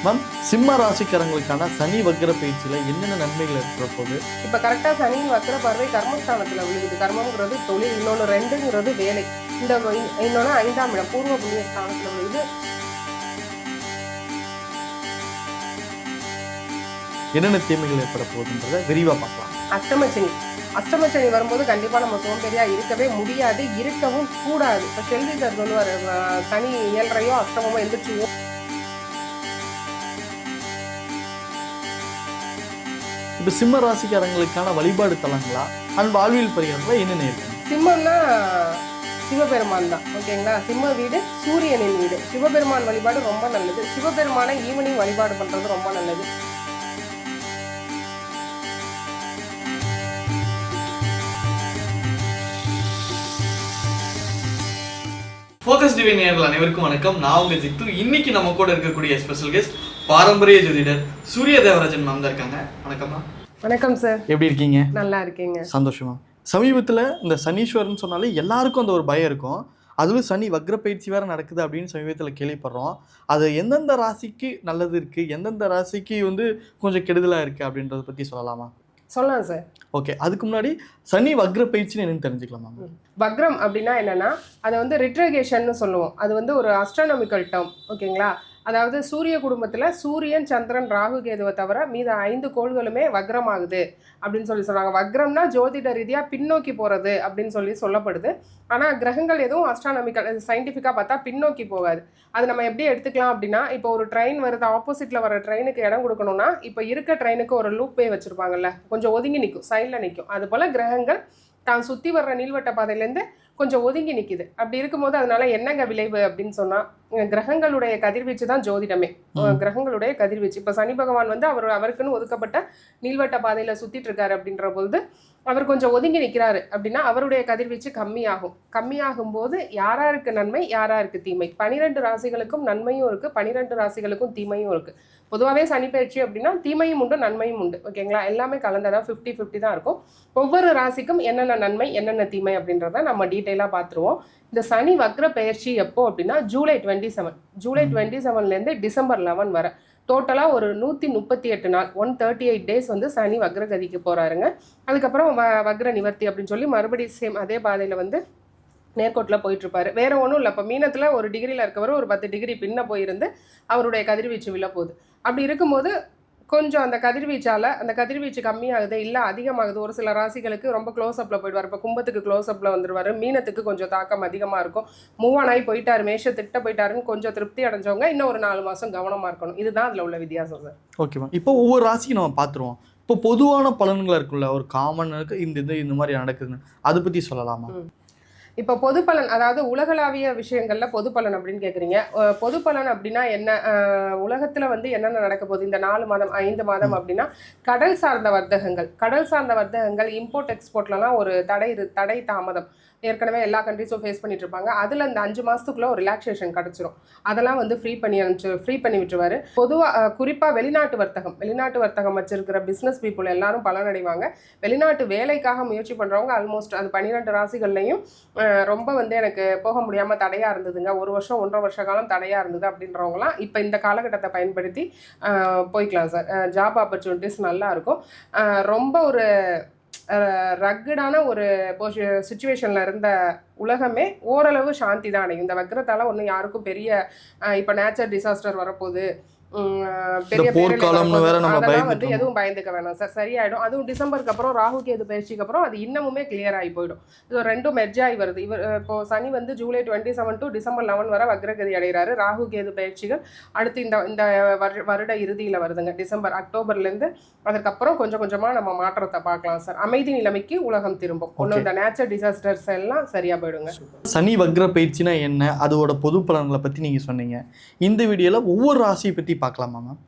Ma'am, சிம்ம ராசிக்காரங்களுக்கான சனி வக்ர பயிற்சியில் என்னென்ன நன்மைகள் இருக்கிற போது? இப்போ கரெக்டாக சனியின் வக்ர பார்வை கர்மஸ்தானத்தில் விழுகுது. கர்மங்கிறது தொழில், இன்னொன்று 2ங்கிறது வேலை, இன்னொன்று 5ஆம் இடம் பூர்வ புண்ணிய ஸ்தானத்தில் விழுகுது. என்னென்ன தீமைகள் ஏற்பட போகுதுன்றதை விரிவாக பார்க்கலாம். அஷ்டமச்சனி வரும்போது கண்டிப்பாக நம்ம சோம்பேறியாக இருக்கவே முடியாது, இருக்கவும் கூடாது. இப்போ செல்வி சார் சொல்லுவார், சனி 7:30 அஷ்டமமோ எந்திரிச்சுவோம். இப்போ சிம்ம ராசிக்காரங்களுக்கான வழிபாடு தலங்களா அண்ட் வாழ்வியல் பரிகாரங்களா என்னென்ன இருக்கு? சிம்மம்னா சிவபெருமான் தான், ஓகேங்களா. சிம்ம வீடு சூரியனின் வீடு. சிவபெருமான் வழிபாடு ரொம்ப நல்லது. சிவபெருமானை ஈவினிங் வழிபாடு பண்ணுறது ரொம்ப நல்லது. ஃபோக்கஸ் டிவி நேயர்கள் அனைவருக்கும் வணக்கம். நான் உங்க ஜித்து. இன்னைக்கு நம்ம கூட இருக்கக்கூடிய ஸ்பெஷல் கெஸ்ட் பாரம்பரிய ஜோதிடர் சூரிய தேவராஜன் மேம் தான் இருக்காங்க. வணக்கம்மா. வணக்கம் சார். எப்படி இருக்கீங்க? நல்லா இருக்கீங்க. சந்தோஷமா. சமீபத்தில் இந்த சனீஸ்வரன் சொன்னாலே எல்லாருக்கும் அந்த ஒரு பயம் இருக்கும். அதுவும் சனி வக்ர பயிற்சி வேறு நடக்குது அப்படின்னு சமீபத்தில் கேள்விப்படுறோம். அது எந்தெந்த ராசிக்கு நல்லது இருக்குது, எந்தெந்த ராசிக்கு கொஞ்சம் கெடுதலாக இருக்குது அப்படின்றத பற்றி சொல்லலாமா? சொல்லலாம் சார். ஓகே, அதுக்கு முன்னாடி சனி வக்ர பயிற்சின்னு என்னன்னு தெரிஞ்சுக்கலாமா? வக்ரம் அப்படின்னா என்னன்னா, அதை ரிட்ரகேஷன்னு சொல்லுவோம். அது ஒரு அஸ்ட்ரானமிக்கல் டேர்ம், ஓகேங்களா. அதாவது சூரிய குடும்பத்தில் சூரியன், சந்திரன், ராகு, கேதுவை தவிர மீத 5 கோள்களுமே வக்ரம் ஆகுது அப்படின்னு சொல்கிறாங்க. வக்ரம்னா ஜோதிட ரீதியாக பின்னோக்கி போகிறது அப்படின்னு சொல்லப்படுது. ஆனால் கிரகங்கள் எதுவும் அஸ்ட்ரானமிக்கல் சயின்டிஃபிக்காக பார்த்தா பின்னோக்கி போகாது. அது நம்ம எப்படி எடுத்துக்கலாம் அப்படின்னா, இப்போ ஒரு ட்ரெயின் வருது, ஆப்போசிட்டில் வர ட்ரெயினுக்கு இடம் கொடுக்கணும்னா இப்போ இருக்க ட்ரெயினுக்கு ஒரு லூப்பே வச்சுருப்பாங்கல்ல, கொஞ்சம் ஒதுங்கி நிற்கும், சைடில் நிற்கும். அதுபோல் கிரகங்கள் தான் சுற்றி வர்ற நீள்வட்ட பாதையிலேருந்து கொஞ்சம் ஒதுங்கி நிற்கிது. அப்படி இருக்கும்போது அதனால என்னங்க விளைவு அப்படின்னு சொன்னால், கிரகங்களுடைய கதிர்வீச்சு தான் ஜோதிடமே. கிரகங்களுடைய கதிர்வீச்சு. இப்போ சனி பகவான் அவருக்குன்னு ஒதுக்கப்பட்ட நீள்வட்ட பாதையில் சுற்றிட்டு இருக்காரு அப்படின்ற பொழுது அவர் கொஞ்சம் ஒதுங்கி நிற்கிறாரு அப்படின்னா அவருடைய கதிர்வீச்சு கம்மியாகும் போது யாராருக்கு நன்மை, யாராருக்கு தீமை? 12 ராசிகளுக்கும் நன்மையும் இருக்குது, 12 ராசிகளுக்கும் தீமையும் இருக்குது. பொதுவாகவே சனி பயிற்சி அப்படின்னா தீமையும் உண்டு, நன்மையும் உண்டு, ஓகேங்களா. எல்லாமே கலந்ததாக 50-50 தான் இருக்கும். ஒவ்வொரு ராசிக்கும் என்னென்ன நன்மை, என்னென்ன தீமை அப்படின்றத நம்ம டீட்டெயிலாக பார்த்துருவோம். இந்த சனி வக்ர பயிற்சி எப்போ அப்படின்னா ஜூலை 27லேருந்து டிசம்பர் 11 வரை டோட்டலாக ஒரு 138 நாள், 138 டேஸ் சனி வக்ரகதிக்கு போகிறாருங்க. அதுக்கப்புறம் வக்ர நிவர்த்தி அப்படின்னு சொல்லி மறுபடியும் சேம் அதே பாதையில் நேர்கோட்டில் போயிட்டுருப்பாரு. வேறு ஒன்றும் இல்லை. இப்போ மீனத்தில் ஒரு டிகிரியில் இருக்கவர் ஒரு 10 டிகிரி பின்ன போயிருந்து அவருடைய கதிர்வீச்சு விழ போகுது. அப்படி இருக்கும்போது கொஞ்சம் அந்த கதிர்வீச்சு கம்மியாகுது, இல்லை அதிகமாகுது. ஒரு சில ராசிகளுக்கு ரொம்ப க்ளோஸ்அப்பில் போயிடுவார். இப்போ கும்பத்துக்கு க்ளோஸ்அப்பில் வந்துடுவார். மீனத்துக்கு கொஞ்சம் தாக்கம் அதிகமாக இருக்கும். மூவானாகி போயிட்டார், மேஷத்திட்ட போயிட்டாருன்னு கொஞ்சம் திருப்தி அடைஞ்சவங்க இன்னும் ஒரு 4 மாதம் கவனமாக இருக்கணும். இதுதான் அதில் உள்ள வித்தியாசம் சார். ஓகேவா. இப்போ ஒவ்வொரு ராசிக்கும் நம்ம பார்த்துருவோம். இப்போ பொதுவான பலன்கள் இருக்குல்ல, ஒரு காமன் இருக்குது, இந்த மாதிரி நடக்குதுன்னு அதை பற்றி சொல்லலாமா? இப்போ பொது பலன், அதாவது உலகளாவிய விஷயங்களில் பொது பலன் அப்படின்னு கேட்குறீங்க. பொது பலன் அப்படின்னா என்ன? உலகத்தில் என்னென்ன நடக்க போகுது இந்த 4 மாதம் 5 மாதம் அப்படின்னா, கடல் சார்ந்த வர்த்தகங்கள் இம்போர்ட் எக்ஸ்போர்ட்லலாம் ஒரு தடை தாமதம் ஏற்கனவே எல்லா கண்ட்ரிஸும் ஃபேஸ் பண்ணிட்டு இருப்பாங்க. அதில் இந்த 5 மாதத்துக்குள்ளே ஒரு ரிலாக்ஸேஷன் கிடச்சிரும். அதெல்லாம் ஃப்ரீ பண்ணி விட்டுருவார். பொதுவாக குறிப்பாக வெளிநாட்டு வர்த்தகம் வச்சிருக்கிற பிஸ்னஸ் பீப்புள் எல்லாரும் பலனடைவாங்க. வெளிநாட்டு வேலைக்காக முயற்சி பண்ணுறவங்க ஆல்மோஸ்ட் அது 12 ராசிகள்லையும் ரொம்ப எனக்கு போக முடியாமல் தடையாக இருந்ததுங்க, 1 வருஷம் 1.5 வருஷ காலம் தடையாக இருந்தது அப்படின்றவங்களாம் இப்போ இந்த காலகட்டத்தை பயன்படுத்தி போய்க்கலாம் சார். ஜாப் ஆப்பர்ச்சுனிட்டிஸ் நல்லா இருக்கும். ரொம்ப ஒரு ரக்கடான ஒரு சிச்சுவேஷனில் இருந்த உலகமே ஓரளவு சாந்தி தான் அடையும். இந்த வக்ரத்தால் ஒன்றும் யாருக்கும் பெரிய இப்போ நேச்சர் டிசாஸ்டர் வரப்போகுது, பெரிய அதெல்லாம் எதுவும் பயந்துக்க வேணாம் சார், சரியாயிடும். அதுவும் டிசம்பருக்கு அப்புறம் ராகு கேது பயிற்சிக்கு அப்புறம் அது இன்னமுமே கிளியர் ஆகி போயிடும். இது ரெண்டும் மெர்ஜ் ஆகி வருது. இப்போ சனி ஜூலை 27 டு டிசம்பர் 11 வரை வக்ரகதி அடைகிறாரு. ராகு கேது பயிற்சிகள் அடுத்து இந்த வருட இறுதியில் வருதுங்க, அக்டோபர்லேருந்து. அதுக்கப்புறம் கொஞ்சம் கொஞ்சமாக நம்ம மாற்றத்தை பார்க்கலாம் சார். அமைதி நிலைமைக்கு உலகம் திரும்பும். ஒன்றும் இந்த நேச்சர் டிசாஸ்டர்ஸ் எல்லாம் சரியாக போயிடுங்க. சனி வக்ர பயிற்சினா என்ன, அதோட பொது பலன்களை பற்றி நீங்கள் சொன்னீங்க. இந்த வீடியோவில் ஒவ்வொரு ராசியை பற்றி பார்க்கலாமா மேம்?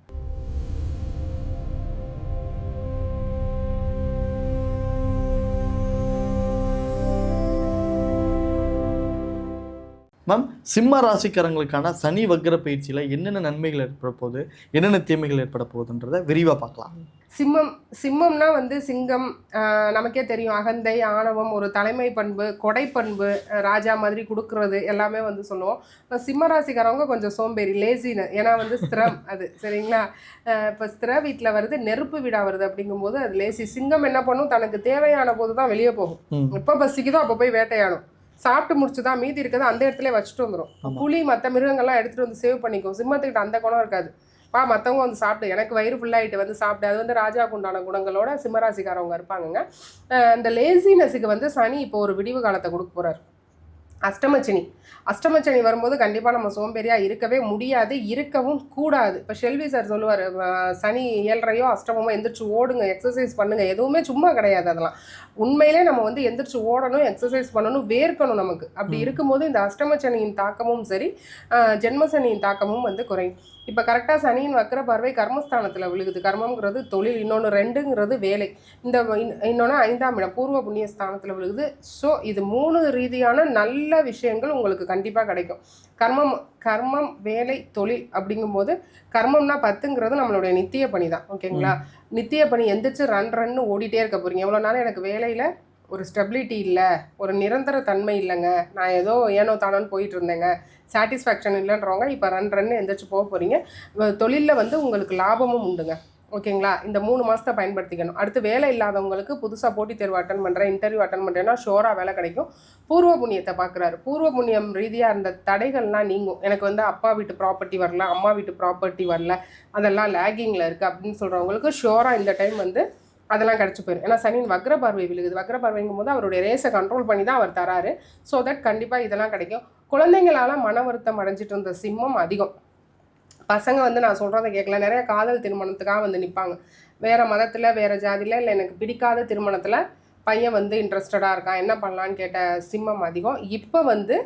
மேம், சிம்ம ராசிக்காரங்களுக்கான சனி வக்ர பயிற்சியில் என்னென்ன நன்மைகள் ஏற்பட போகுது, என்னென்ன தீமைகள் ஏற்பட போகுதுன்றதை விரிவாக பார்க்கலாம். சிம்மம்னா வந்து சிங்கம், நமக்கே தெரியும், அகந்தை, ஆணவம், ஒரு தலைமை பண்பு, கொடை பண்பு, ராஜா மாதிரி கொடுக்கறது எல்லாமே வந்து சொல்லுவோம். இப்போ சிம்ம ராசிக்காரவங்க கொஞ்சம் சோம்பேறி, லேசின்னு, ஏன்னா வந்து ஸ்திரம் அது சரிங்களா. இப்போ ஸ்திர வீட்டில் வருது, நெருப்பு வீடாக வருது, அப்படிங்கும்போது அது லேசி. சிங்கம் என்ன பண்ணும், தனக்கு தேவையான போது தான் வெளியே போகும். எப்போ பசிக்குதோ அப்போ போய் வேட்டையாடும். சாப்பிட்டு முடிச்சுதான் மீதி இருக்கிறத அந்த இடத்துல வச்சுட்டு வந்துடும். புலி மற்ற மிருகங்கள்லாம் எடுத்துகிட்டு வந்து சேவ் பண்ணிக்கும். சிம்மத்துக்கிட்ட அந்த குணம் இருக்காது. மற்றவங்க வந்து சாப்பிட்டு எனக்கு வயிறு ஃபுல்லாகிட்டு வந்து சாப்பிட்டு, அது வந்து ராஜாவுக்கு உண்டான குணங்களோட சிம்மராசிக்காரவங்க இருப்பாங்கங்க. இந்த லேசினஸுக்கு வந்து சனி இப்போ ஒரு விடிவு காலத்தை கொடுக்க போகிறார். அஷ்டமச்சனி வரும்போது கண்டிப்பாக நம்ம சோம்பேறியாக இருக்கவே முடியாது, இருக்கவும் கூடாது. இப்போ ஷெல்வி சார் சொல்லுவார், சனி 7:30 அஷ்டமமோ எந்திரிச்சு ஓடுங்க, எக்ஸசைஸ் பண்ணுங்கள். எதுவுமே சும்மா கிடையாது. அதெல்லாம் உண்மையிலே நம்ம வந்து எந்திரிச்சு ஓடணும், எக்ஸசைஸ் பண்ணணும், வேர்க்கணும் நமக்கு. அப்படி இருக்கும்போது இந்த அஷ்டமச்சனியின் தாக்கமும் சரி, ஜென்மசனியின் தாக்கமும் வந்து குறையும். இப்போ கரெக்டாக சனியின் வக்கர பார்வை கர்மஸ்தானத்தில் விழுகுது. கர்மங்கிறது தொழில், இன்னொன்று 2ங்கிறது வேலை, இன்னொன்று 5ஆம் இடம் பூர்வ புண்ணிய ஸ்தானத்தில் விழுகுது. ஸோ இது 3 ரீதியான நல்ல விஷயங்கள் உங்களுக்கு கண்டிப்பாக கிடைக்கும். கர்மம், வேலை, தொழில் அப்படிங்கும்போது கர்மம்னா 10ங்கிறது நம்மளுடைய நித்திய பணி தான். ஓகேங்களா. நித்திய பணி எந்திரிச்சு ரன்னு ஓடிட்டே இருக்க போகிறீங்க. எவ்வளோ நாள் எனக்கு வேலையில் ஒரு ஸ்டெபிலிட்டி இல்லை, ஒரு நிரந்தர தன்மை இல்லைங்க, நான் ஏதோ ஏனோ தானோன்னு போயிட்டு இருந்தேங்க, சாட்டிஸ்ஃபேக்ஷன் இல்லைன்றவங்க இப்போ ரன்னு எந்திரிச்சு போக போகிறீங்க. தொழிலில் வந்து உங்களுக்கு லாபமும் உண்டுங்க. ஓகேங்களா. இந்த 3 மாதத்தை பயன்படுத்திக்கணும். அடுத்து வேலை இல்லாதவங்களுக்கு புதுசாக போட்டித் தேர்வு அட்டன் பண்ணுறேன், இன்டர்வியூ அட்டன் பண்ணுறேன்னா ஷோராக வேலை கிடைக்கும். பூர்வ புண்ணியத்தை பார்க்குறாரு. பூர்வ புண்ணியம் ரீதியாக இருந்த தடைகள்லாம் நீங்கும். எனக்கு வந்து அப்பா வீட்டு ப்ராப்பர்ட்டி வரல, அம்மா வீட்டு ப்ராப்பர்ட்டி வரல, அதெல்லாம் லேகிங்கில் இருக்குது அப்படின்னு சொல்கிறவங்களுக்கு ஷோராக இந்த டைம் வந்து அதெல்லாம் கிடச்சி போயிடும். ஏன்னா சனியின் வக்ர பார்வை விழுகுது. வக்ர பார்வைங்கும் போது அவருடைய ரேஸை கண்ட்ரோல் பண்ணி தான் அவர் தராரு. ஸோ தட் கண்டிப்பாக இதெல்லாம் கிடைக்கும். குழந்தைங்களால் மன வருத்தம் அடைஞ்சிட்டு இருந்த சிம்மம் அதிகம். பசங்க வந்து நான் சொல்கிறத கேட்கல, நிறைய காதல் திருமணத்துக்காக வந்து நிற்பாங்க. வேறு மதத்தில், வேறு ஜாதியில், இல்லை எனக்கு பிடிக்காத திருமணத்தில் பையன் வந்து இன்ட்ரெஸ்டடாக இருக்கான், என்ன பண்ணலான்னு கேட்ட சிம்மம் அதிகம். இப்போ வந்து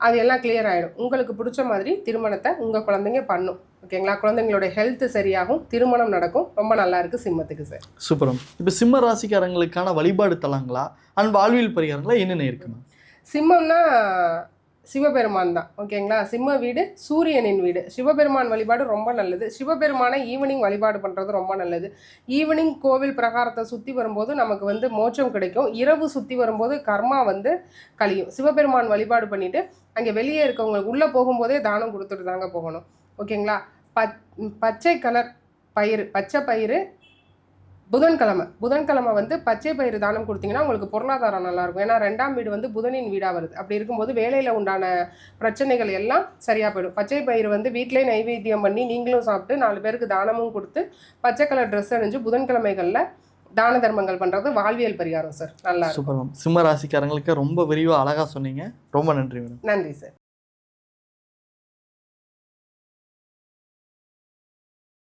அது எல்லாம் கிளியர் ஆகிடும். உங்களுக்கு பிடிச்ச மாதிரி திருமணத்தை உங்கள் குழந்தைங்க பண்ணும். ஓகேங்களா. குழந்தைங்களோட ஹெல்த் சரியாகும், திருமணம் நடக்கும். ரொம்ப நல்லா இருக்குது சிம்மத்துக்கு சார். சூப்பரம். இப்போ சிம்ம ராசிக்காரங்களுக்கான வழிபாடு தலங்களா அண்ட் வாழ்வியல் பரிகாரங்களா என்னென்ன இருக்குமா? சிம்மம்னா சிவபெருமான் தான். ஓகேங்களா. சிம்ம வீடு சூரியனின் வீடு. சிவபெருமான் வழிபாடு ரொம்ப நல்லது. சிவபெருமானை ஈவினிங் வழிபாடு பண்ணுறது ரொம்ப நல்லது. ஈவினிங் கோவில் பிரகாரத்தை சுற்றி வரும்போது நமக்கு வந்து மோட்சம் கிடைக்கும். இரவு சுற்றி வரும்போது கர்மா வந்து கழியும். சிவபெருமான் வழிபாடு பண்ணிவிட்டு அங்கே வெளியே இருக்கவங்களுக்கு உள்ளே போகும்போதே தானம் கொடுத்துட்டு தாங்க போகணும். ஓகேங்களா. பச்சை கலர் பயிறு, பச்சை பயிறு புதன்கிழமை வந்து பச்சை பயிறு தானம் கொடுத்தீங்கன்னா உங்களுக்கு பொருளாதாரம் நல்லாயிருக்கும். ஏன்னா 2ஆம் வீடு வந்து புதனின் வீடாக வருது. அப்படி இருக்கும்போது வேலையில் உண்டான பிரச்சனைகள் எல்லாம் சரியாக போயிடும். பச்சை பயிறு வந்து வீட்டிலே நைவேத்தியம் பண்ணி நீங்களும் சாப்பிட்டு 4 பேருக்கு தானமும் கொடுத்து பச்சை கலர் ட்ரெஸ் அணிஞ்சு புதன்கிழமைகளில் தான தர்மங்கள் பண்ணுறது வாழ்வியல் பரிகாரம் சார். நல்லா இருக்கும். சிம்ம ராசிக்காரங்களுக்கு ரொம்ப விரிவாக அழகாக சொன்னீங்க. ரொம்ப நன்றி மேடம். நன்றி சார்.